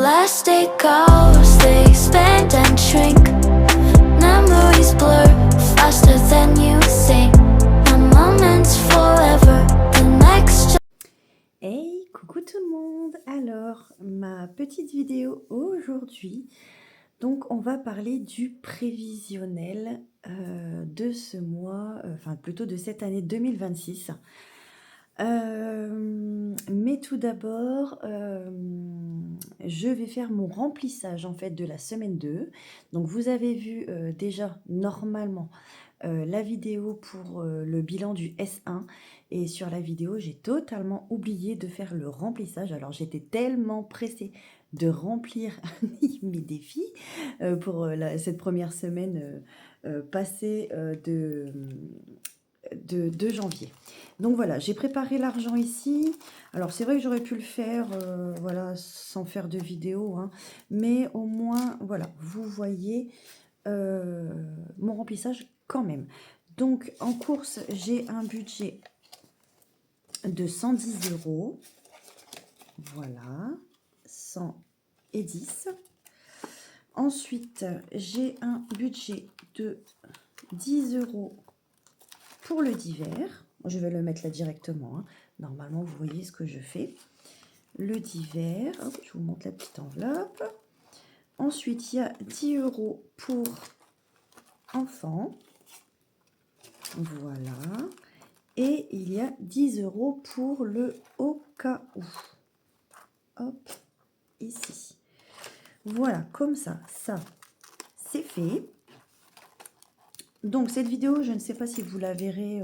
Plastic hours, they expand and shrink. Memories blur faster than you think. A moment's forever, the next. Hey, coucou tout le monde! Alors, ma petite vidéo aujourd'hui, donc on va parler du prévisionnel de ce mois, enfin plutôt de cette année 2026. Mais tout d'abord, je vais faire mon remplissage en fait de la semaine 2. Donc vous avez vu déjà normalement la vidéo pour le bilan du S1 et sur la vidéo j'ai totalement oublié de faire le remplissage. Alors j'étais tellement pressée de remplir mes défis pour cette première semaine passée de janvier. Donc voilà, j'ai préparé l'argent ici. Alors c'est vrai que j'aurais pu le faire voilà, sans faire de vidéo, hein, mais au moins, voilà, vous voyez mon remplissage quand même. Donc en course, j'ai un budget de 110 euros. Voilà, 110. Ensuite, j'ai un budget de 10 euros pour le divers. Je vais le mettre là directement, hein. Normalement, vous voyez ce que je fais. Le divers, hop, je vous montre la petite enveloppe. Ensuite, il y a 10 euros pour enfants. Voilà. Et il y a 10 euros pour le au cas où. Hop, ici. Voilà, comme ça, c'est fait. Donc cette vidéo, je ne sais pas si vous la verrez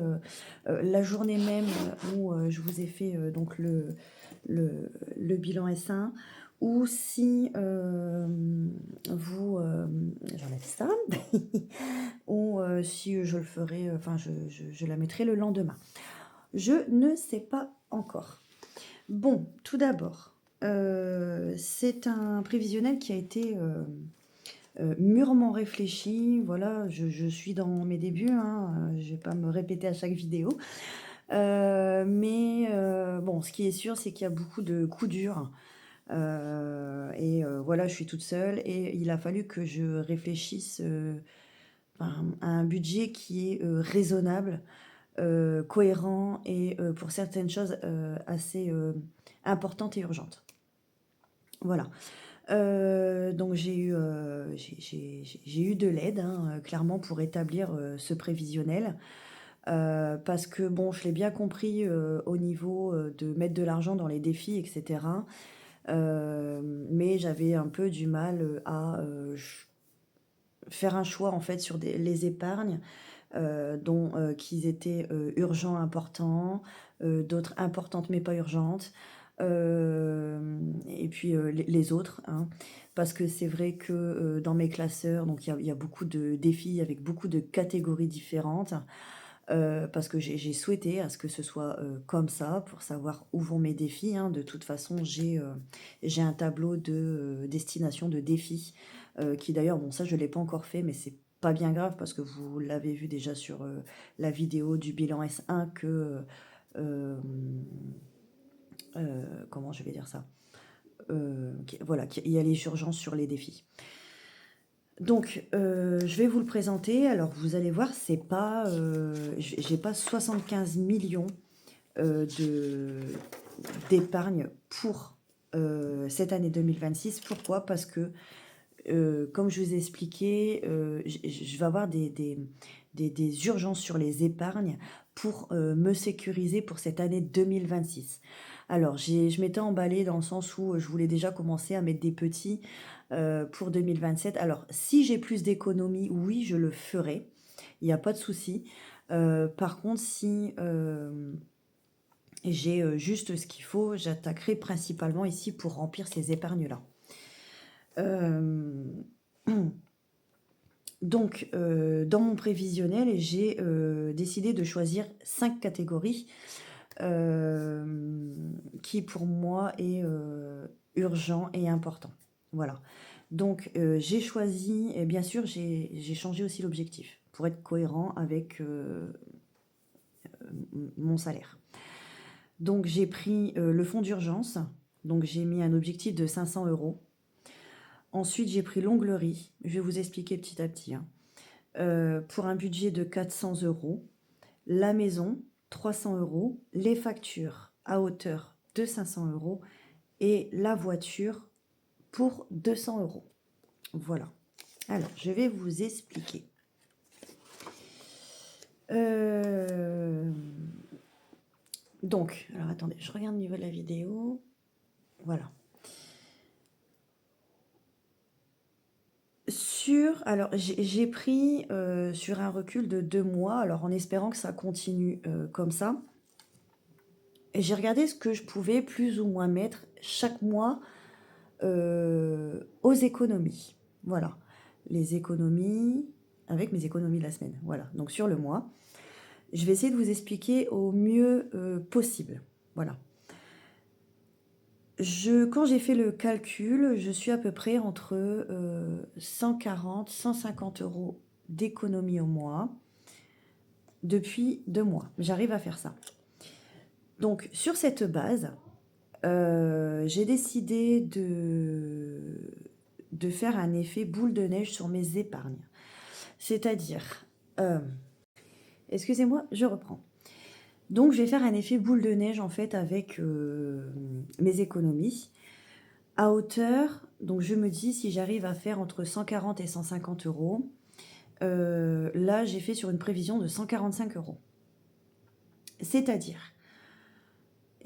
la journée même où je vous ai fait donc le bilan S1, ou si vous j'enlève ça ou si je le ferai, enfin je la mettrai le lendemain. Je ne sais pas encore. Bon, tout d'abord, c'est un prévisionnel qui a été mûrement réfléchi. Voilà, je suis dans mes débuts, hein, je vais pas me répéter à chaque vidéo. Mais bon, ce qui est sûr, c'est qu'il y a beaucoup de coups durs. Voilà, je suis toute seule et il a fallu que je réfléchisse à un budget qui est raisonnable, cohérent et pour certaines choses assez importantes et urgentes. Voilà. Donc j'ai eu de l'aide, hein, clairement, pour établir ce prévisionnel. Parce que bon, je l'ai bien compris au niveau de mettre de l'argent dans les défis, etc. Mais j'avais un peu du mal à faire un choix en fait sur les épargnes, dont qu'ils étaient urgents, importants, d'autres importantes mais pas urgentes. Et puis les autres, hein, parce que c'est vrai que dans mes classeurs, donc il y a beaucoup de défis avec beaucoup de catégories différentes, parce que j'ai souhaité à ce que ce soit comme ça pour savoir où vont mes défis, hein. De toute façon, j'ai un tableau de destination de défis qui d'ailleurs, bon ça je ne l'ai pas encore fait, mais c'est pas bien grave parce que vous l'avez vu déjà sur la vidéo du bilan S1 que comment je vais dire ça, voilà, il y a les urgences sur les défis. Donc, je vais vous le présenter. Alors, vous allez voir, c'est pas, j'ai pas 75 millions d'épargne pour cette année 2026. Pourquoi? Parce que, comme je vous ai expliqué, je vais avoir des urgences sur les épargnes pour me sécuriser pour cette année 2026. Alors, je m'étais emballée dans le sens où je voulais déjà commencer à mettre des petits pour 2027. Alors, si j'ai plus d'économies, oui, je le ferai. Il n'y a pas de souci. Par contre, si j'ai juste ce qu'il faut, j'attaquerai principalement ici pour remplir ces épargnes-là. Donc, dans mon prévisionnel, j'ai décidé de choisir 5 catégories qui pour moi est urgent et important. Voilà. Donc j'ai choisi, et bien sûr j'ai changé aussi l'objectif pour être cohérent avec mon salaire. Donc j'ai pris le fonds d'urgence, donc j'ai mis un objectif de 500 euros. Ensuite, j'ai pris l'onglerie. Je vais vous expliquer petit à petit, hein. Pour un budget de 400 euros. La maison, 300 euros. Les factures à hauteur de 500 euros. Et la voiture pour 200 euros. Voilà. Alors, je vais vous expliquer. Donc, alors attendez, je regarde au niveau de la vidéo. Voilà. Alors j'ai pris sur un recul de 2 mois, alors en espérant que ça continue comme ça. Et j'ai regardé ce que je pouvais plus ou moins mettre chaque mois aux économies. Voilà. Les économies, avec mes économies de la semaine. Voilà. Donc sur le mois. Je vais essayer de vous expliquer au mieux possible. Voilà. Quand j'ai fait le calcul, je suis à peu près entre 140, 150 euros d'économie au mois depuis 2 mois. J'arrive à faire ça. Donc, sur cette base, j'ai décidé de faire un effet boule de neige sur mes épargnes. C'est-à-dire, excusez-moi, je reprends. Donc, je vais faire un effet boule de neige en fait avec mes économies à hauteur. Donc, je me dis si j'arrive à faire entre 140 et 150 euros. Là, j'ai fait sur une prévision de 145 euros. C'est-à-dire,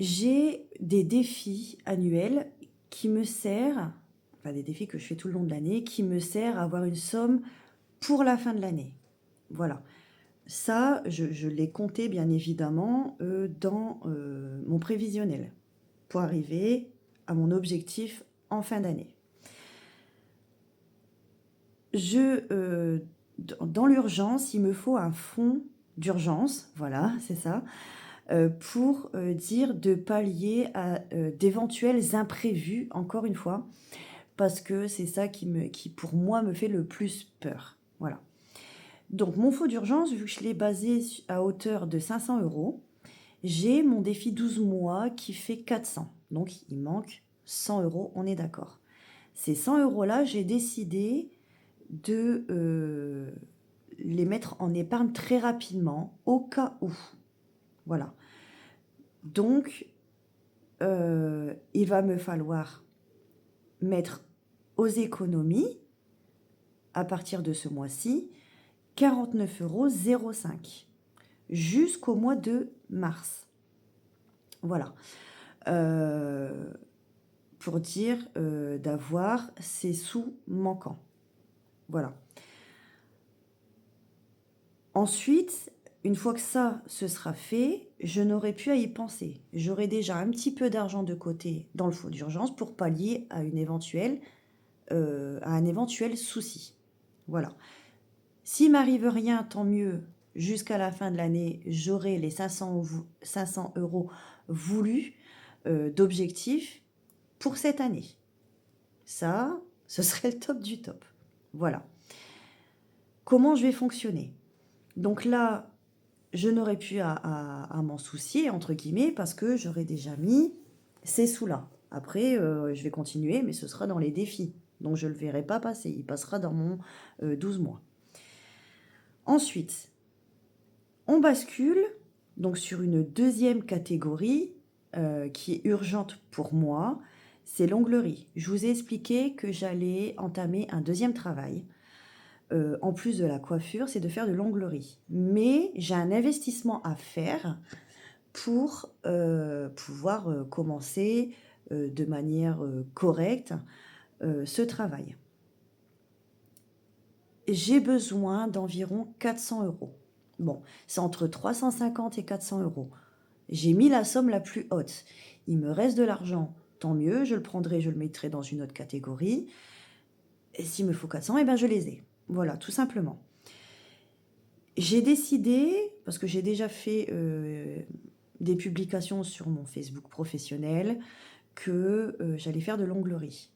j'ai des défis annuels qui me servent, enfin des défis que je fais tout le long de l'année, qui me servent à avoir une somme pour la fin de l'année. Voilà. Ça, je l'ai compté bien évidemment dans mon prévisionnel pour arriver à mon objectif en fin d'année. Dans l'urgence, il me faut un fonds d'urgence, voilà, c'est ça, pour dire de pallier à d'éventuels imprévus, encore une fois, parce que c'est ça qui pour moi me fait le plus peur. Voilà. Donc mon fonds d'urgence, vu que je l'ai basé à hauteur de 500 euros, j'ai mon défi 12 mois qui fait 400. Donc il manque 100 euros, on est d'accord. Ces 100 euros-là, j'ai décidé de les mettre en épargne très rapidement, au cas où. Voilà. Donc, il va me falloir mettre aux économies, à partir de ce mois-ci, 49,05 € jusqu'au mois de mars. Voilà. Pour dire d'avoir ces sous manquants. Voilà. Ensuite, une fois que ça se sera fait, je n'aurai plus à y penser. J'aurai déjà un petit peu d'argent de côté dans le fonds d'urgence pour pallier à un éventuel souci. Voilà. S'il m'arrive rien, tant mieux. Jusqu'à la fin de l'année, j'aurai les 500 euros voulus d'objectifs pour cette année. Ça, ce serait le top du top. Voilà. Comment je vais fonctionner? Donc là, je n'aurais plus à m'en soucier, entre guillemets, parce que j'aurais déjà mis ces sous-là. Après, je vais continuer, mais ce sera dans les défis. Donc, je ne le verrai pas passer. Il passera dans mon 12 mois. Ensuite, on bascule donc sur une deuxième catégorie qui est urgente pour moi. C'est l'onglerie. Je vous ai expliqué que j'allais entamer un deuxième travail. En plus de la coiffure, c'est de faire de l'onglerie. Mais j'ai un investissement à faire pour pouvoir commencer de manière correcte ce travail. J'ai besoin d'environ 400 euros. Bon, c'est entre 350 et 400 euros. J'ai mis la somme la plus haute. Il me reste de l'argent, tant mieux, je le prendrai, je le mettrai dans une autre catégorie. Et s'il me faut 400, eh ben je les ai. Voilà, tout simplement. J'ai décidé, parce que j'ai déjà fait des publications sur mon Facebook professionnel, que j'allais faire de l'onglerie.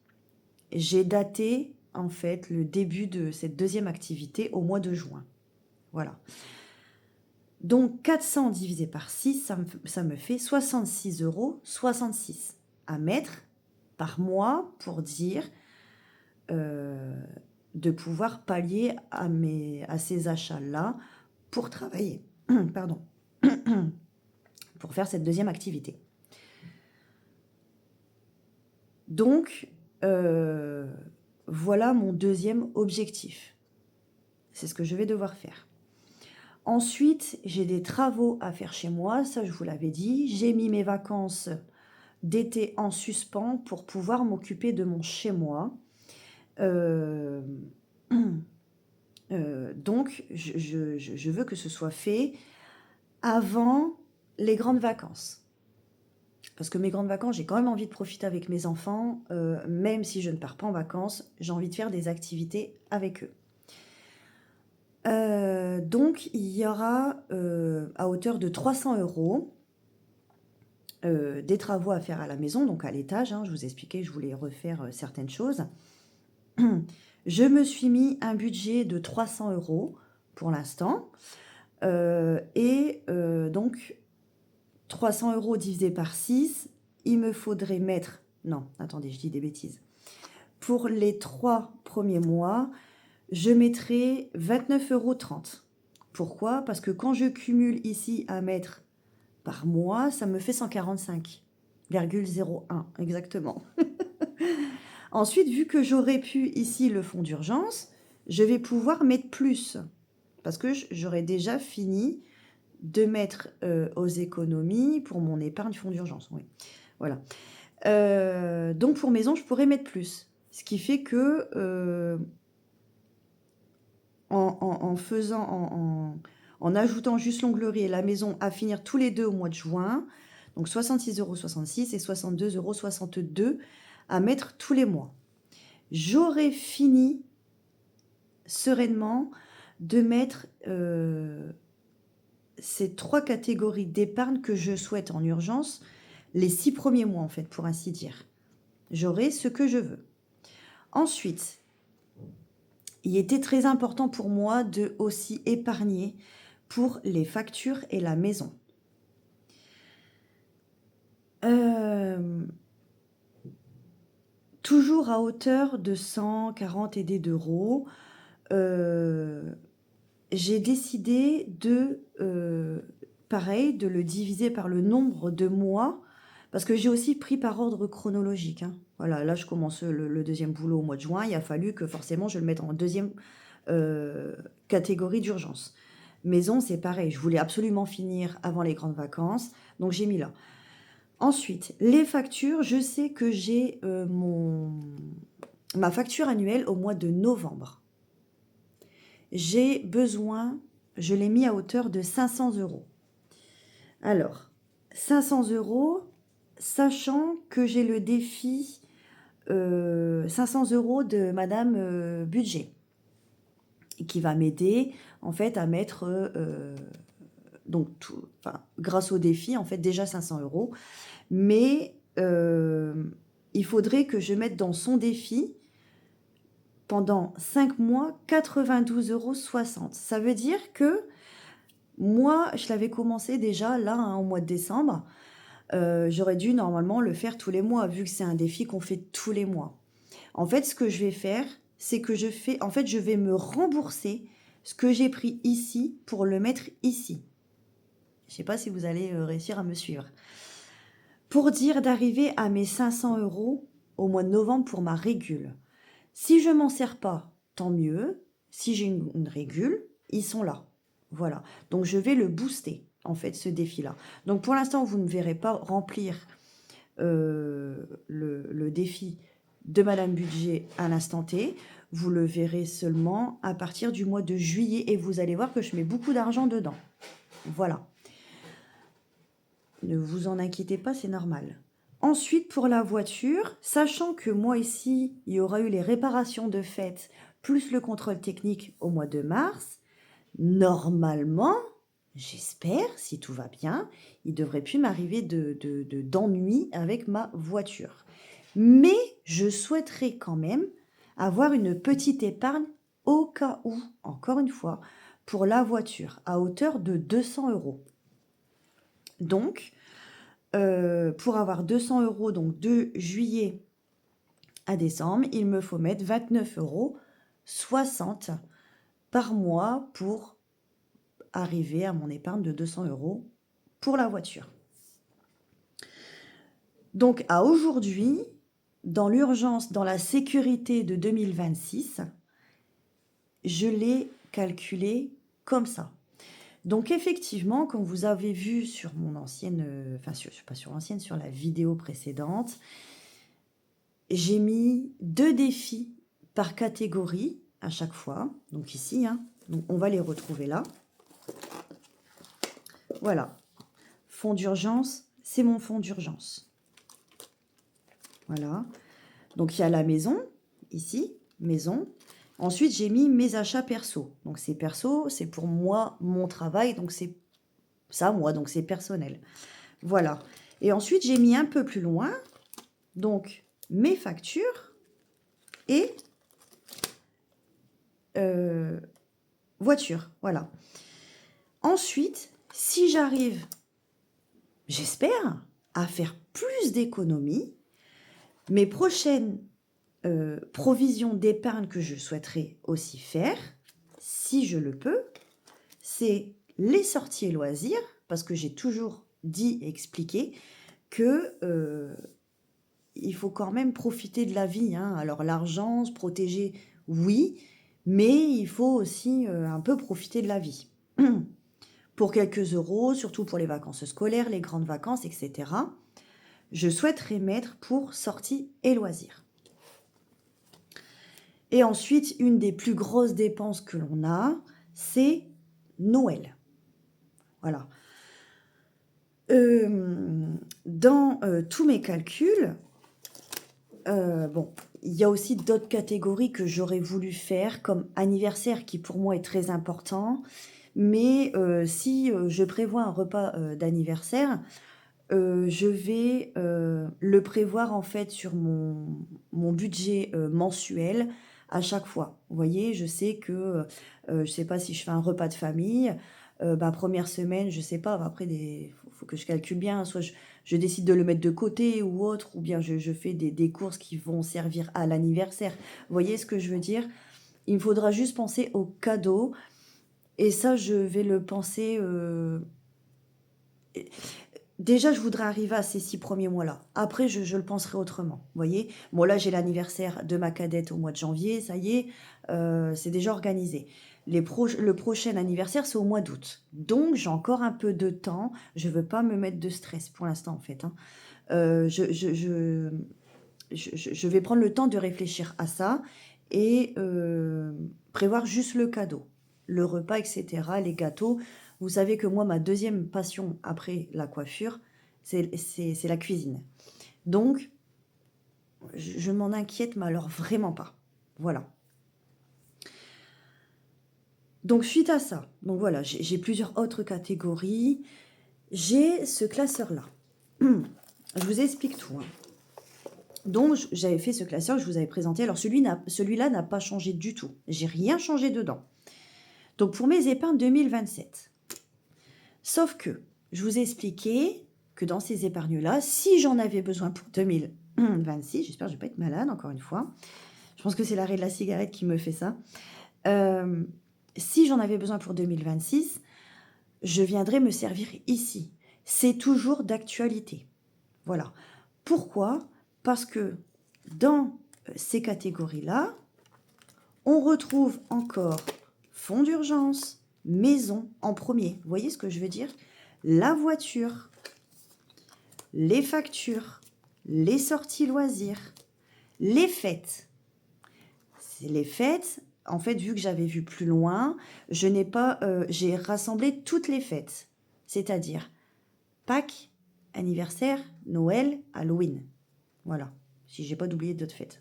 J'ai daté, en fait, le début de cette deuxième activité au mois de juin. Voilà. Donc, 400 divisé par 6, ça me fait 66,66 € à mettre par mois pour dire de pouvoir pallier à ces achats-là pour travailler. Pardon. Pour faire cette deuxième activité. Donc, voilà mon deuxième objectif. C'est ce que je vais devoir faire. Ensuite, j'ai des travaux à faire chez moi, ça je vous l'avais dit. J'ai mis mes vacances d'été en suspens pour pouvoir m'occuper de mon chez-moi. Donc, je veux que ce soit fait avant les grandes vacances. Parce que mes grandes vacances, j'ai quand même envie de profiter avec mes enfants. Même si je ne pars pas en vacances, j'ai envie de faire des activités avec eux. Donc, il y aura à hauteur de 300 € des travaux à faire à la maison, donc à l'étage. Je vous expliquais, je voulais refaire certaines choses. Je me suis mis un budget de 300 € pour l'instant. Donc, 300 € divisé par 6, il me faudrait mettre... Non, attendez, je dis des bêtises. Pour les 3 premiers mois, je mettrai 29,30 €. Pourquoi? Parce que quand je cumule ici à mettre par mois, ça me fait 145,01 exactement. Ensuite, vu que j'aurais pu ici le fonds d'urgence, je vais pouvoir mettre plus. Parce que j'aurais déjà fini de mettre aux économies pour mon épargne fonds d'urgence. Oui. Voilà. Donc pour maison, je pourrais mettre plus. Ce qui fait que en ajoutant juste l'onglerie et la maison à finir tous les deux au mois de juin, donc 66,66 € et 62,62 € à mettre tous les mois. J'aurais fini sereinement de mettre ces 3 catégories d'épargne que je souhaite en urgence, les 6 premiers mois en fait, pour ainsi dire. J'aurai ce que je veux. Ensuite, il était très important pour moi de aussi épargner pour les factures et la maison. Toujours à hauteur de 140 et des d'euros, j'ai décidé de, pareil, de le diviser par le nombre de mois, parce que j'ai aussi pris par ordre chronologique. Voilà, là je commence le deuxième boulot au mois de juin, il a fallu que forcément je le mette en deuxième catégorie d'urgence. Maison, c'est pareil, je voulais absolument finir avant les grandes vacances, donc j'ai mis là. Ensuite, les factures, je sais que j'ai ma facture annuelle au mois de novembre. J'ai besoin, je l'ai mis à hauteur de 500 €. Alors, 500 €, sachant que j'ai le défi 500 € de Madame Budget, qui va m'aider en fait à mettre, donc grâce au défi, en fait déjà 500 €. Mais il faudrait que je mette dans son défi pendant 5 mois 92,60 €. Ça veut dire que moi, je l'avais commencé déjà là au mois de décembre. J'aurais dû normalement le faire tous les mois, vu que c'est un défi qu'on fait tous les mois. En fait, ce que je vais faire, c'est que je vais me rembourser ce que j'ai pris ici pour le mettre ici. Je ne sais pas si vous allez réussir à me suivre. Pour dire d'arriver à mes 500 € au mois de novembre pour ma régule. Si je m'en sers pas, tant mieux. Si j'ai une régule, ils sont là. Voilà. Donc, je vais le booster, en fait, ce défi-là. Donc, pour l'instant, vous ne verrez pas remplir le défi de Madame Budget à l'instant T. Vous le verrez seulement à partir du mois de juillet et vous allez voir que je mets beaucoup d'argent dedans. Voilà. Ne vous en inquiétez pas, c'est normal. Ensuite, pour la voiture, sachant que moi ici, il y aura eu les réparations de fait, plus le contrôle technique au mois de mars, normalement, j'espère, si tout va bien, il devrait plus m'arriver d'ennui avec ma voiture. Mais je souhaiterais quand même avoir une petite épargne au cas où, encore une fois, pour la voiture, à hauteur de 200 €. Donc, pour avoir 200 € donc de juillet à décembre, il me faut mettre 29,60 € par mois pour arriver à mon épargne de 200 € pour la voiture. Donc à aujourd'hui, dans l'urgence, dans la sécurité de 2026, je l'ai calculé comme ça. Donc effectivement, comme vous avez vu sur mon ancienne, pas sur l'ancienne, sur la vidéo précédente, j'ai mis 2 défis par catégorie à chaque fois. Donc ici, hein, donc on va les retrouver là. Voilà. Fonds d'urgence, c'est mon fonds d'urgence. Voilà. Donc il y a la maison, ici, maison. Ensuite, j'ai mis mes achats perso. Donc c'est perso, c'est pour moi, mon travail, donc c'est ça, moi, donc c'est personnel. Voilà. Et ensuite, j'ai mis un peu plus loin, donc mes factures et voiture. Voilà. Ensuite, si j'arrive, j'espère, à faire plus d'économies, mes prochaines provisions d'épargne que je souhaiterais aussi faire, si je le peux, c'est les sorties et loisirs, parce que j'ai toujours dit et expliqué que il faut quand même profiter de la vie, hein. Alors l'argent, se protéger, oui, mais il faut aussi un peu profiter de la vie. Pour quelques euros, surtout pour les vacances scolaires, les grandes vacances, etc., je souhaiterais mettre pour sorties et loisirs. Et ensuite, une des plus grosses dépenses que l'on a, c'est Noël. Voilà. Dans tous mes calculs, bon, il y a aussi d'autres catégories que j'aurais voulu faire, comme anniversaire, qui pour moi est très important. Mais si je prévois un repas d'anniversaire, je vais le prévoir en fait sur mon budget mensuel à chaque fois. Vous voyez, je sais que, je ne sais pas si je fais un repas de famille, première semaine, je ne sais pas, après, faut que je calcule bien, soit je décide de le mettre de côté ou autre, ou bien je fais des courses qui vont servir à l'anniversaire. Vous voyez ce que je veux dire? Il me faudra juste penser aux cadeaux, et ça, je vais le penser... Déjà, je voudrais arriver à ces 6 premiers mois-là. Après, je le penserai autrement. Vous voyez? Bon, là, j'ai l'anniversaire de ma cadette au mois de janvier. Ça y est, c'est déjà organisé. Le prochain anniversaire, c'est au mois d'août. Donc, j'ai encore un peu de temps. Je ne veux pas me mettre de stress pour l'instant, en fait, hein. Je vais prendre le temps de réfléchir à ça et prévoir juste le cadeau, le repas, etc., les gâteaux. Vous savez que moi, ma deuxième passion après la coiffure, c'est la cuisine. Donc, je m'en inquiète, mais alors vraiment pas. Voilà. Donc, suite à ça, donc voilà, j'ai plusieurs autres catégories. J'ai ce classeur-là. Je vous explique tout, hein. Donc, j'avais fait ce classeur que je vous avais présenté. Alors, celui-là n'a pas changé du tout. J'ai rien changé dedans. Donc, pour mes épargnes 2027. Sauf que, je vous ai expliqué que dans ces épargnes-là, si j'en avais besoin pour 2026, j'espère que je ne vais pas être malade, encore une fois. Je pense que c'est l'arrêt de la cigarette qui me fait ça. Si j'en avais besoin pour 2026, je viendrai me servir ici. C'est toujours d'actualité. Voilà. Pourquoi ? Parce que dans ces catégories-là, on retrouve encore fonds d'urgence, maison en premier. Vous voyez ce que je veux dire? La voiture, les factures, les sorties loisirs, les fêtes. C'est les fêtes. En fait, vu que j'avais vu plus loin, j'ai rassemblé toutes les fêtes. C'est-à-dire Pâques, anniversaire, Noël, Halloween. Voilà, si j'ai pas d'oublier d'autres fêtes.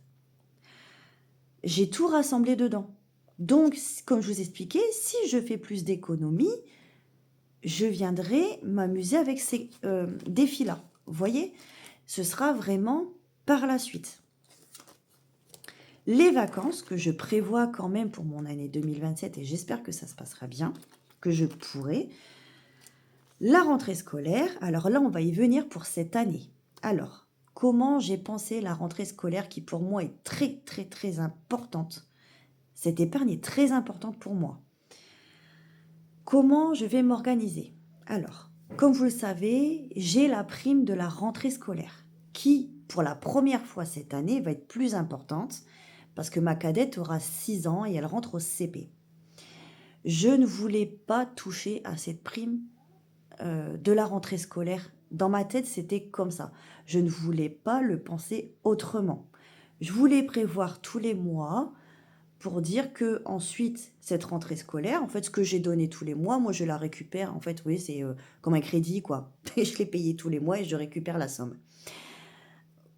J'ai tout rassemblé dedans. Donc, comme je vous expliquais, si je fais plus d'économies, je viendrai m'amuser avec ces défis-là. Vous voyez, ce sera vraiment par la suite. Les vacances que je prévois quand même pour mon année 2027, et j'espère que ça se passera bien, que je pourrai. La rentrée scolaire, alors là, on va y venir pour cette année. Alors, comment j'ai pensé la rentrée scolaire qui pour moi est très très très importante. Cette épargne est très importante pour moi. Comment je vais m'organiser? Alors, comme vous le savez, j'ai la prime de la rentrée scolaire qui, pour la première fois cette année, va être plus importante parce que ma cadette aura 6 ans et elle rentre au CP. Je ne voulais pas toucher à cette prime de la rentrée scolaire. Dans ma tête, c'était comme ça. Je ne voulais pas le penser autrement. Je voulais prévoir tous les mois pour dire que ensuite cette rentrée scolaire, en fait, ce que j'ai donné tous les mois, moi je la récupère. En fait, oui, c'est comme un crédit, quoi. Je l'ai payé tous les mois et je récupère la somme.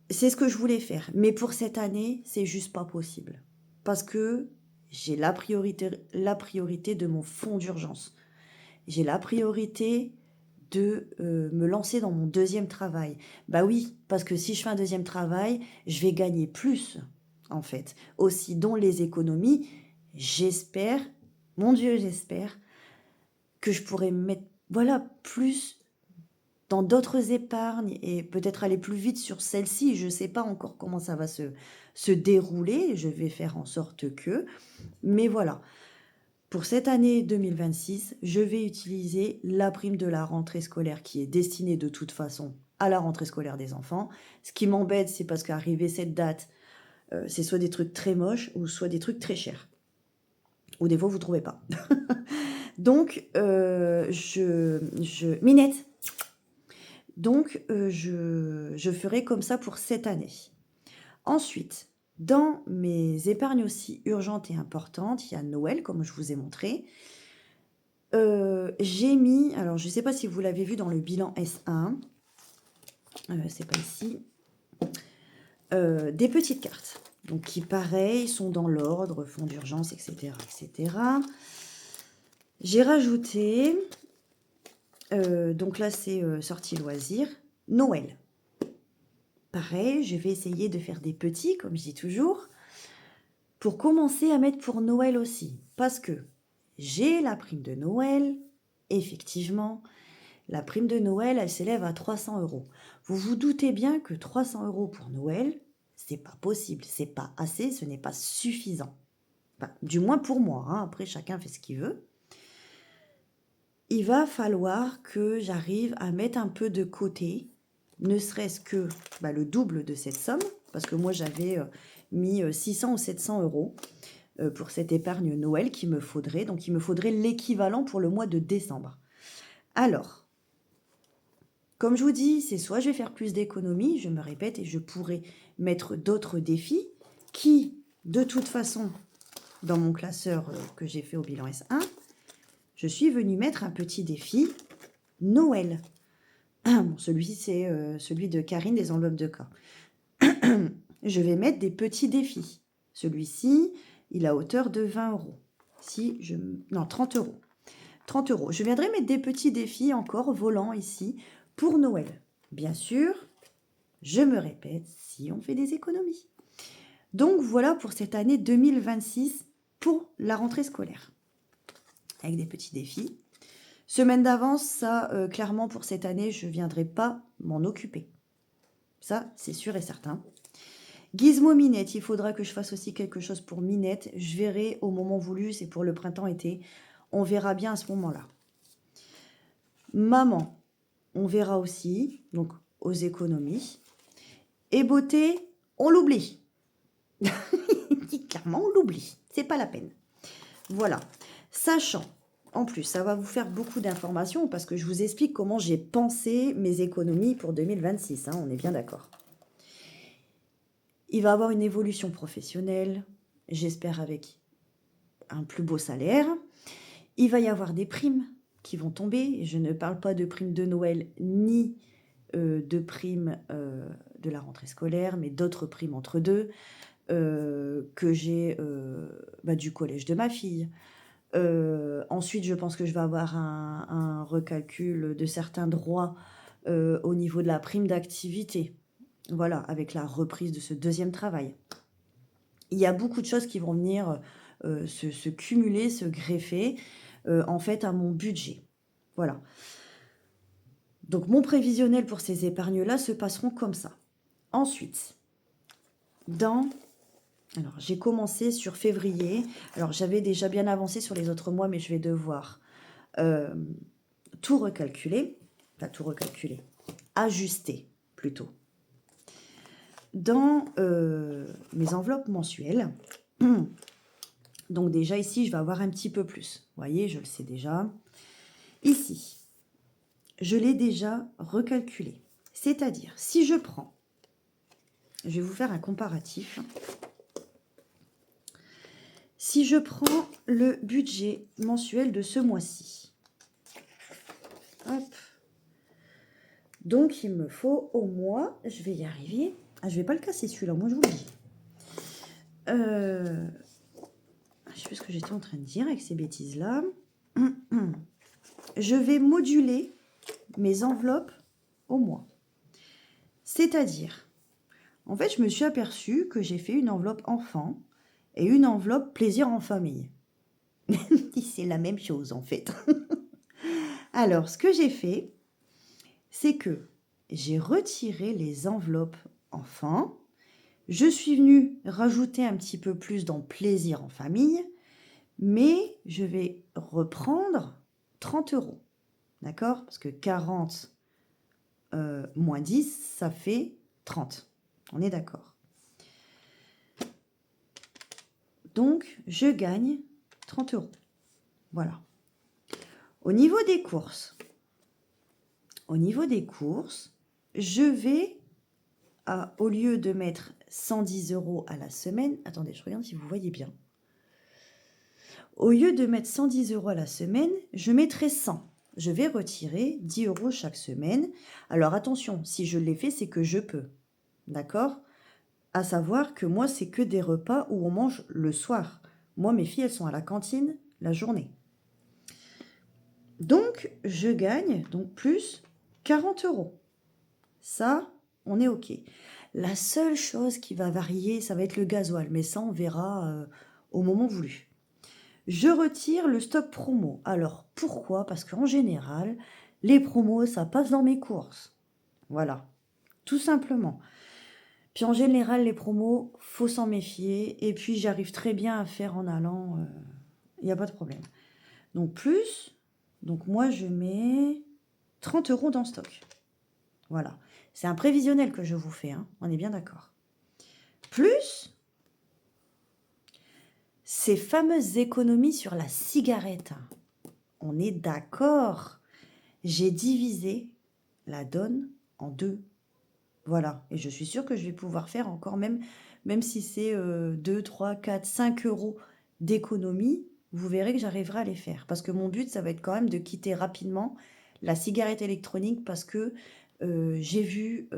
C'est ce que je voulais faire. Mais pour cette année, c'est juste pas possible. Parce que j'ai la priorité de mon fonds d'urgence. J'ai la priorité de me lancer dans mon deuxième travail. Bah oui, parce que si je fais un deuxième travail, je vais gagner plus, en fait. Aussi, dont les économies, j'espère, mon Dieu, j'espère, que je pourrais mettre, voilà, plus dans d'autres épargnes et peut-être aller plus vite sur celle-ci. Je ne sais pas encore comment ça va se dérouler. Je vais faire en sorte que... Mais voilà, pour cette année 2026, je vais utiliser la prime de la rentrée scolaire qui est destinée de toute façon à la rentrée scolaire des enfants. Ce qui m'embête, c'est parce qu'arriver cette date, c'est soit des trucs très moches ou soit des trucs très chers. Ou des fois, vous ne trouvez pas. Donc, Minette. Donc, je ferai comme ça pour cette année. Ensuite, dans mes épargnes aussi urgentes et importantes, il y a Noël, comme je vous ai montré. J'ai mis, alors je ne sais pas si vous l'avez vu dans le bilan S1, c'est pas ici, des petites cartes. Donc, qui, pareil, sont dans l'ordre, fonds d'urgence, etc., etc. J'ai rajouté... donc là, c'est sortie loisir. Noël. Pareil, je vais essayer de faire des petits, comme je dis toujours, pour commencer à mettre pour Noël aussi. Parce que j'ai la prime de Noël, effectivement. La prime de Noël, elle s'élève à 300 €. Vous vous doutez bien que 300 € pour Noël, c'est pas possible, c'est pas assez, ce n'est pas suffisant. Enfin, du moins pour moi, hein. Après, chacun fait ce qu'il veut. Il va falloir que j'arrive à mettre un peu de côté, ne serait-ce que le double de cette somme, parce que moi j'avais mis 600 ou 700 € pour cette épargne Noël qu'il me faudrait. Donc il me faudrait l'équivalent pour le mois de décembre. Alors, comme je vous dis, c'est soit je vais faire plus d'économies, je me répète, et je pourrais mettre d'autres défis qui, de toute façon, dans mon classeur que j'ai fait au bilan S1, je suis venue mettre un petit défi Noël. Bon, celui-ci, c'est celui de Karine des enveloppes de cas. Je vais mettre des petits défis. Celui-ci, il est à hauteur de 20 €. Non, 30 €. 30 €. Je viendrai mettre des petits défis encore volants ici pour Noël. Bien sûr, je me répète, si on fait des économies. Donc voilà pour cette année 2026 pour la rentrée scolaire. Avec des petits défis. Semaine d'avance, ça, clairement, pour cette année, je ne viendrai pas m'en occuper. Ça, c'est sûr et certain. Gizmo Minette, il faudra que je fasse aussi quelque chose pour Minette. Je verrai au moment voulu, c'est pour le printemps-été. On verra bien à ce moment-là. Maman, on verra aussi, donc aux économies. Et beauté, on l'oublie. Clairement, on l'oublie. C'est pas la peine. Voilà. Sachant, en plus, ça va vous faire beaucoup d'informations parce que je vous explique comment j'ai pensé mes économies pour 2026. On est bien d'accord. Il va avoir une évolution professionnelle, j'espère avec un plus beau salaire. Il va y avoir des primes qui vont tomber. Je ne parle pas de primes de Noël ni de primes de la rentrée scolaire, mais d'autres primes entre deux que j'ai du collège de ma fille. Ensuite, je pense que je vais avoir un recalcul de certains droits au niveau de la prime d'activité. Voilà, avec la reprise de ce deuxième travail. Il y a beaucoup de choses qui vont venir se cumuler, se greffer, en fait, à mon budget. Voilà. Donc, mon prévisionnel pour ces épargnes-là se passeront comme ça. Ensuite, alors, j'ai commencé sur février. Alors, j'avais déjà bien avancé sur les autres mois, mais je vais devoir tout recalculer. Enfin, tout recalculer. Ajuster, plutôt. Dans mes enveloppes mensuelles. Donc, déjà, ici, je vais avoir un petit peu plus. Vous voyez, je le sais déjà. Ici, je l'ai déjà recalculé. C'est-à-dire, si je prends... Je vais vous faire un comparatif. Si je prends le budget mensuel de ce mois-ci, hop, donc il me faut au mois, je vais y arriver. Ah, je vais pas le casser celui-là, moi je vous le dis. Je sais plus ce que j'étais en train de dire avec ces bêtises-là. Je vais moduler mes enveloppes au mois. C'est-à-dire, en fait, je me suis aperçue que j'ai fait une enveloppe enfant et une enveloppe plaisir en famille. C'est la même chose, en fait. Alors, ce que j'ai fait, c'est que j'ai retiré les enveloppes enfants. Je suis venue rajouter un petit peu plus dans plaisir en famille, mais je vais reprendre 30 €. D'accord? Parce que 40 moins 10, ça fait 30. On est d'accord. Donc, je gagne 30 €. Voilà. Au niveau des courses, je vais, au lieu de mettre 110 € à la semaine, attendez, je regarde si vous voyez bien. Au lieu de mettre 110 € à la semaine, je mettrai 100. Je vais retirer 10 € chaque semaine. Alors attention, si je l'ai fait, c'est que je peux. D'accord? À savoir que moi, c'est que des repas où on mange le soir. Moi, mes filles, elles sont à la cantine la journée. Donc, je gagne donc plus 40 €. Ça, on est OK. La seule chose qui va varier, ça va être le gasoil. Mais ça, on verra au moment voulu. Je retire le stock promo. Alors, pourquoi? Parce qu'en général, les promos, ça passe dans mes courses. Voilà, tout simplement. Puis en général, les promos, faut s'en méfier. Et puis, j'arrive très bien à faire en allant. Il n'y a pas de problème. Donc, plus. Donc, moi, je mets 30 € dans stock. Voilà. C'est un prévisionnel que je vous fais. Hein. On est bien d'accord. Plus ces fameuses économies sur la cigarette. On est d'accord. J'ai divisé la donne en 2. Voilà. Et je suis sûre que je vais pouvoir faire encore même si c'est 2, 3, 4, 5 € d'économie, vous verrez que j'arriverai à les faire. Parce que mon but, ça va être quand même de quitter rapidement la cigarette électronique parce que j'ai vu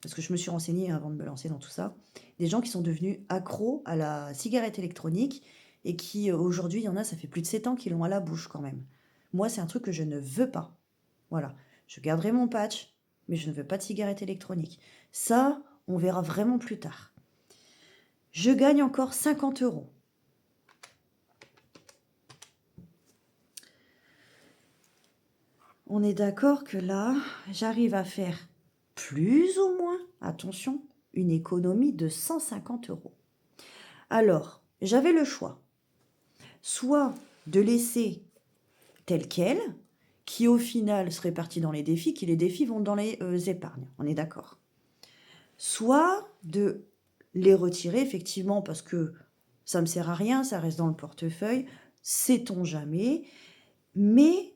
parce que je me suis renseignée avant de me lancer dans tout ça, des gens qui sont devenus accros à la cigarette électronique et qui, aujourd'hui, il y en a, ça fait plus de 7 ans qu'ils l'ont à la bouche quand même. Moi, c'est un truc que je ne veux pas. Voilà. Je garderai mon patch, mais je ne veux pas de cigarette électronique. Ça, on verra vraiment plus tard. Je gagne encore 50 €. On est d'accord que là, j'arrive à faire plus ou moins, attention, une économie de 150 €. Alors, j'avais le choix. Soit de laisser tel quel, qui au final serait parti dans les défis, qui les défis vont dans les épargnes. On est d'accord. Soit de les retirer, effectivement, parce que ça ne me sert à rien, ça reste dans le portefeuille, sait-on jamais. Mais,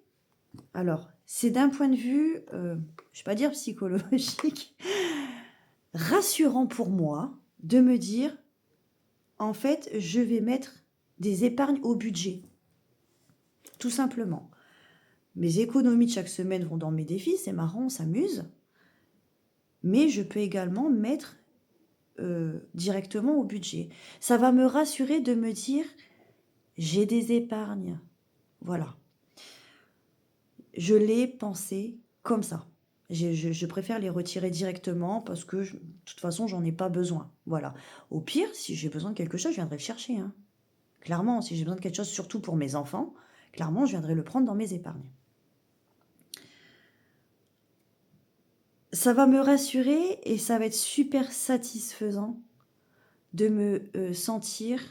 alors, c'est d'un point de vue, je ne vais pas dire psychologique, rassurant pour moi de me dire, en fait, je vais mettre des épargnes au budget. Tout simplement. Mes économies de chaque semaine vont dans mes défis, c'est marrant, on s'amuse. Mais je peux également mettre directement au budget. Ça va me rassurer de me dire, j'ai des épargnes. Voilà. Je l'ai pensé comme ça. Je préfère les retirer directement parce que, de toute façon, j'en ai pas besoin. Voilà. Au pire, si j'ai besoin de quelque chose, je viendrai le chercher. Hein. Clairement, si j'ai besoin de quelque chose, surtout pour mes enfants, clairement, je viendrai le prendre dans mes épargnes. ça va me rassurer et ça va être super satisfaisant de me sentir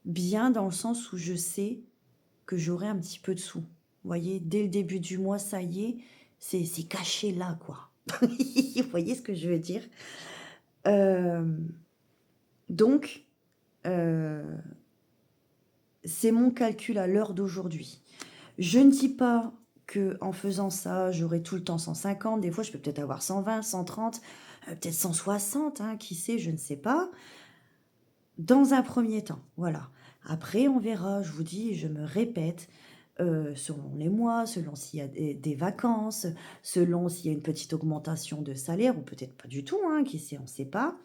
bien dans le sens où je sais que j'aurai un petit peu de sous. Vous voyez, dès le début du mois, ça y est, c'est caché là, quoi. Vous voyez ce que je veux dire? Hem, donc, heu, c'est mon calcul à l'heure d'aujourd'hui. Je ne dis pas que en faisant ça, j'aurai tout le temps 150. Des fois, je peux peut-être avoir 120, 130, peut-être 160, hein, qui sait, je ne sais pas. Dans un premier temps, voilà. Après, on verra, je vous dis, je me répète, selon les mois, selon s'il y a des vacances, selon s'il y a une petite augmentation de salaire ou peut-être pas du tout, hein, qui sait, on ne sait pas.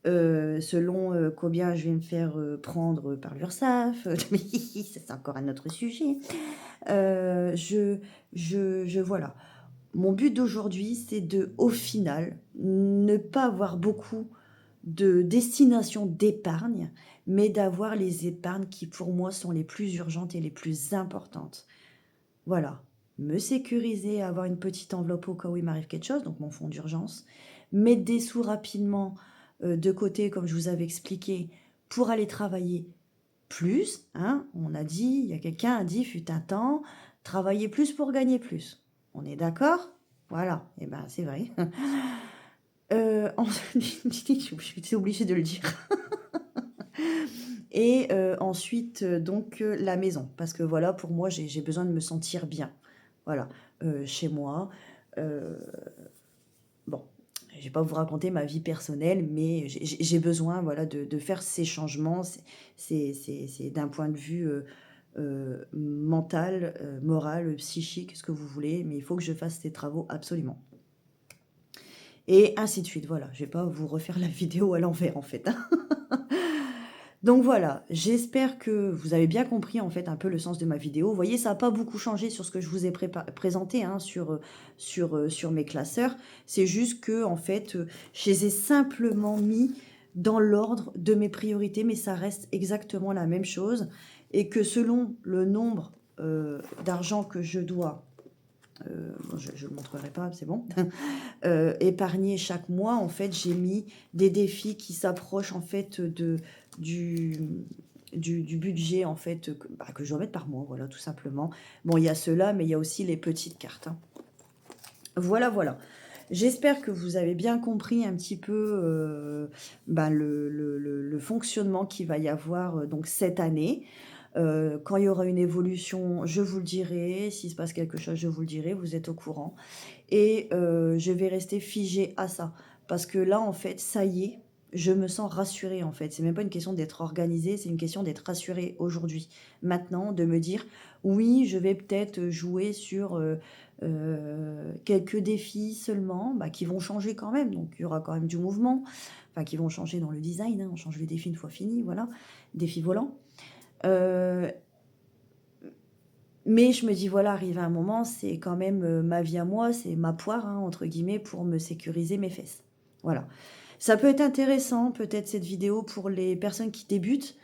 Selon, combien je vais me faire, prendre par l'URSSAF, mais ça c'est encore un autre sujet. Je voilà. Mon but d'aujourd'hui, c'est de, au final, ne pas avoir beaucoup de destination d'épargne, mais d'avoir les épargnes qui, pour moi, sont les plus urgentes et les plus importantes. Voilà. Me sécuriser, avoir une petite enveloppe au cas où il m'arrive quelque chose, donc mon fonds d'urgence. Mettre des sous rapidement de côté, comme je vous avais expliqué, pour aller travailler plus. Hein. On a dit, il y a quelqu'un a dit, fut un temps, travailler plus pour gagner plus. On est d'accord? Voilà. Eh ben, c'est vrai. Je suis obligée de le dire. Et ensuite, donc la maison. Parce que voilà, pour moi, j'ai besoin de me sentir bien. Voilà. Chez moi. Bon, je vais pas vous raconter ma vie personnelle, mais j'ai besoin, voilà, de faire ces changements. C'est d'un point de vue mental, moral, psychique, ce que vous voulez, mais il faut que je fasse ces travaux absolument. Et ainsi de suite, voilà. Je vais pas vous refaire la vidéo à l'envers, en fait. Hein. Donc voilà, j'espère que vous avez bien compris en fait un peu le sens de ma vidéo. Vous voyez, ça n'a pas beaucoup changé sur ce que je vous ai présenté hein, sur mes classeurs. C'est juste que en fait, je les ai simplement mis dans l'ordre de mes priorités, mais ça reste exactement la même chose. Et que selon le nombre d'argent que je dois, bon, je ne le montrerai pas, c'est bon, épargner chaque mois, en fait, j'ai mis des défis qui s'approchent en fait du, du budget en fait que je dois mettre par mois, voilà, tout simplement. Bon, il y a cela, mais il y a aussi les petites cartes. Hein. Voilà, voilà. J'espère que vous avez bien compris un petit peu le fonctionnement qu'il va y avoir donc cette année. Quand il y aura une évolution, je vous le dirai. S'il se passe quelque chose, je vous le dirai. Vous êtes au courant. Et je vais rester figée à ça. Parce que là, en fait, ça y est, je me sens rassurée, en fait. C'est même pas une question d'être organisée, c'est une question d'être rassurée aujourd'hui. Maintenant, de me dire, oui, je vais peut-être jouer sur quelques défis seulement, bah, qui vont changer quand même. Donc, il y aura quand même du mouvement. Enfin, qui vont changer dans le design. Hein. On change les défis une fois fini, voilà. Défis volants. Mais je me dis, voilà, arrivé à un moment, c'est quand même ma vie à moi, c'est ma poire, hein, entre guillemets, pour me sécuriser mes fesses. Voilà. Ça peut être intéressant, peut-être, cette vidéo pour les personnes qui débutent.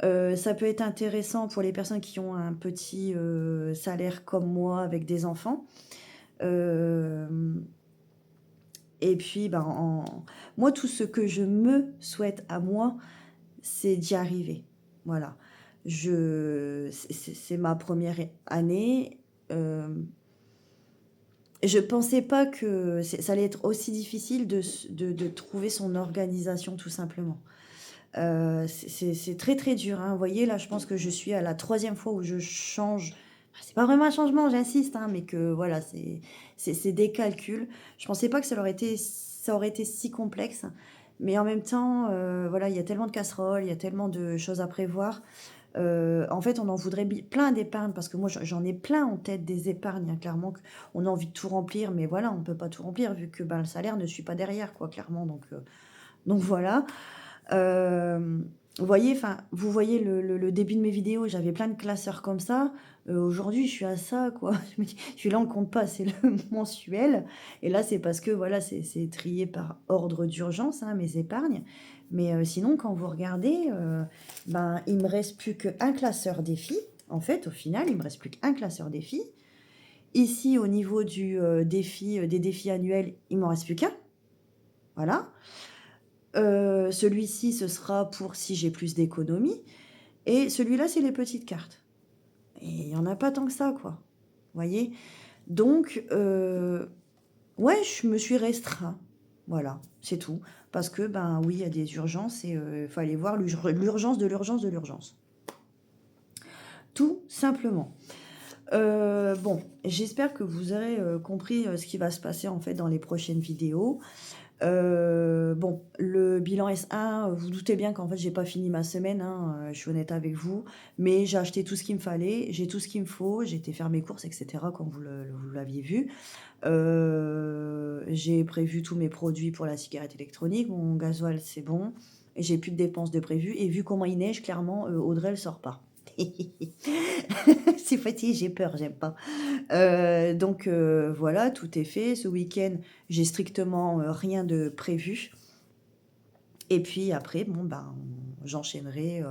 Ça peut être intéressant pour les personnes qui ont un petit salaire comme moi, avec des enfants. Et puis, ben, moi, tout ce que je me souhaite à moi, c'est d'y arriver. Voilà. C'est ma première année. Je pensais pas que ça allait être aussi difficile de trouver son organisation, tout simplement. C'est très très dur. Hein. Vous voyez, là, je pense que je suis à la 3e fois où je change. C'est pas vraiment un changement, j'insiste, hein, mais que voilà, c'est des calculs. Je pensais pas que ça aurait été si complexe. Mais en même temps, voilà, il y a tellement de casseroles, il y a tellement de choses à prévoir. En fait, on en voudrait plein d'épargnes parce que moi, j'en ai plein en tête des épargnes. Hein, clairement, on a envie de tout remplir, mais voilà, on ne peut pas tout remplir vu que ben, le salaire ne suit pas derrière, quoi, clairement. Donc voilà. Vous voyez le début de mes vidéos, j'avais plein de classeurs comme ça. Aujourd'hui, je suis à ça, quoi. Je me dis, celui-là, on ne compte pas, c'est le mensuel. Et là, c'est parce que voilà, c'est trié par ordre d'urgence, hein, mes épargnes. Mais sinon, quand vous regardez, ben, il me reste plus qu'un classeur défi. En fait, au final, il me reste plus qu'un classeur défi. Ici, au niveau du des défis annuels, il m'en reste plus qu'un. Voilà. Celui-ci, ce sera pour si j'ai plus d'économies. Et celui-là, c'est les petites cartes. Et il n'y en a pas tant que ça, quoi. Vous voyez? Donc, ouais, je me suis restreint. Voilà, c'est tout. Parce que, ben oui, il y a des urgences et il fallait voir l'urgence de l'urgence de l'urgence. Tout simplement. Bon, j'espère que vous aurez compris ce qui va se passer en fait dans les prochaines vidéos. Bon, le bilan S1, vous doutez bien qu'en fait, j'ai pas fini ma semaine, hein, je suis honnête avec vous, mais j'ai acheté tout ce qu'il me fallait, j'ai tout ce qu'il me faut, j'ai été faire mes courses, etc., comme vous l'aviez vu. J'ai prévu tous mes produits pour la cigarette électronique, mon gasoil, c'est bon, et j'ai plus de dépenses de prévues, et vu comment il neige, clairement, Audrey, elle sort pas. C'est fatigué, j'ai peur, j'aime pas. Donc voilà, tout est fait. Ce week-end, j'ai strictement rien de prévu. Et puis après, bon, ben, j'enchaînerai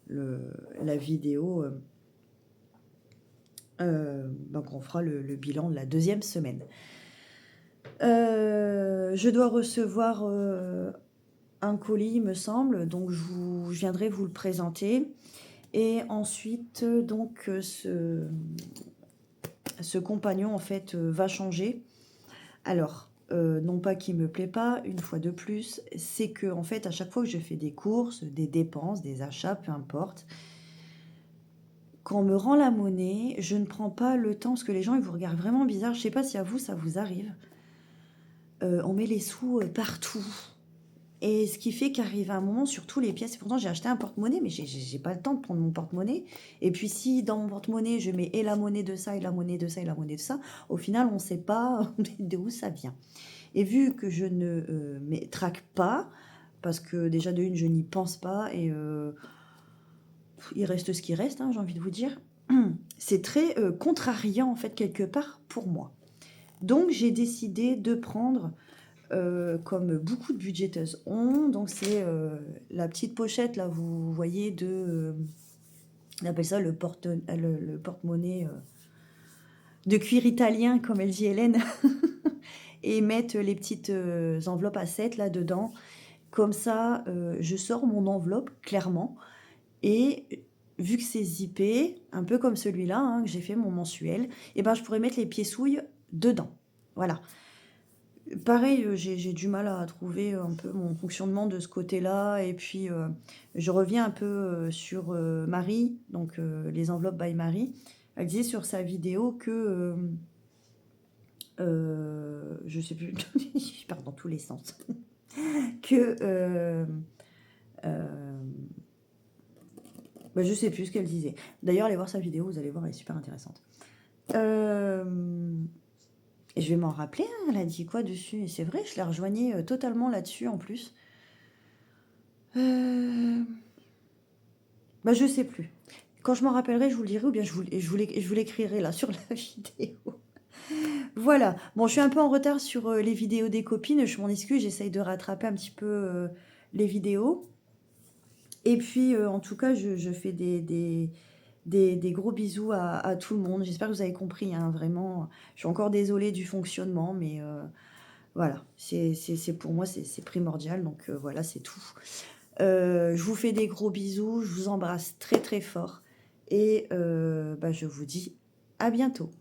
la vidéo. Donc on fera le bilan de la deuxième semaine. Je dois recevoir un colis, il me semble, donc je viendrai vous le présenter. Et ensuite, donc, ce compagnon, en fait, va changer. Alors, non pas qu'il me plaît pas, une fois de plus, c'est que, en fait, à chaque fois que je fais des courses, des dépenses, des achats, peu importe, quand on me rend la monnaie, je ne prends pas le temps, parce que les gens, ils vous regardent vraiment bizarre. Je sais pas si à vous, ça vous arrive. On met les sous partout. Et ce qui fait qu'arrive un moment, sur tous les pièces, et pourtant j'ai acheté un porte-monnaie, mais j'ai pas le temps de prendre mon porte-monnaie. Et puis si dans mon porte-monnaie, je mets et la monnaie de ça, et la monnaie de ça, et la monnaie de ça, au final, on ne sait pas de où ça vient. Et vu que je ne traque pas, parce que déjà de une, je n'y pense pas, et il reste ce qui reste, hein, j'ai envie de vous dire, c'est très contrariant, en fait, quelque part, pour moi. Donc j'ai décidé de prendre... comme beaucoup de budgéteuses ont. Donc c'est la petite pochette, là, vous voyez, on appelle ça le porte-monnaie de cuir italien, comme elle dit Hélène, et mettre les petites enveloppes à 7 là-dedans. Comme ça, je sors mon enveloppe, clairement, et vu que c'est zippé, un peu comme celui-là, hein, que j'ai fait mon mensuel, et ben je pourrais mettre les pieds-souilles dedans. Voilà. Pareil, j'ai du mal à trouver un peu mon fonctionnement de ce côté-là. Et puis, je reviens un peu sur Marie, donc les enveloppes by Marie. Elle disait sur sa vidéo que, je sais plus, je pars dans tous les sens, que, bah, je sais plus ce qu'elle disait. D'ailleurs, allez voir sa vidéo, vous allez voir, elle est super intéressante. Et je vais m'en rappeler, hein, elle a dit quoi dessus? Et c'est vrai, je la rejoignais totalement là-dessus en plus. Bah, je sais plus. Quand je m'en rappellerai, je vous le dirai ou bien je vous l'écrirai là sur la vidéo. Voilà. Bon, je suis un peu en retard sur les vidéos des copines. Je m'en excuse, j'essaye de rattraper un petit peu les vidéos. Et puis, en tout cas, je fais des gros bisous à tout le monde. J'espère que vous avez compris, hein, vraiment. Je suis encore désolée du fonctionnement, mais voilà. C'est pour moi, c'est primordial. Donc voilà, c'est tout. Je vous fais des gros bisous. Je vous embrasse très très fort. Et bah, je vous dis à bientôt.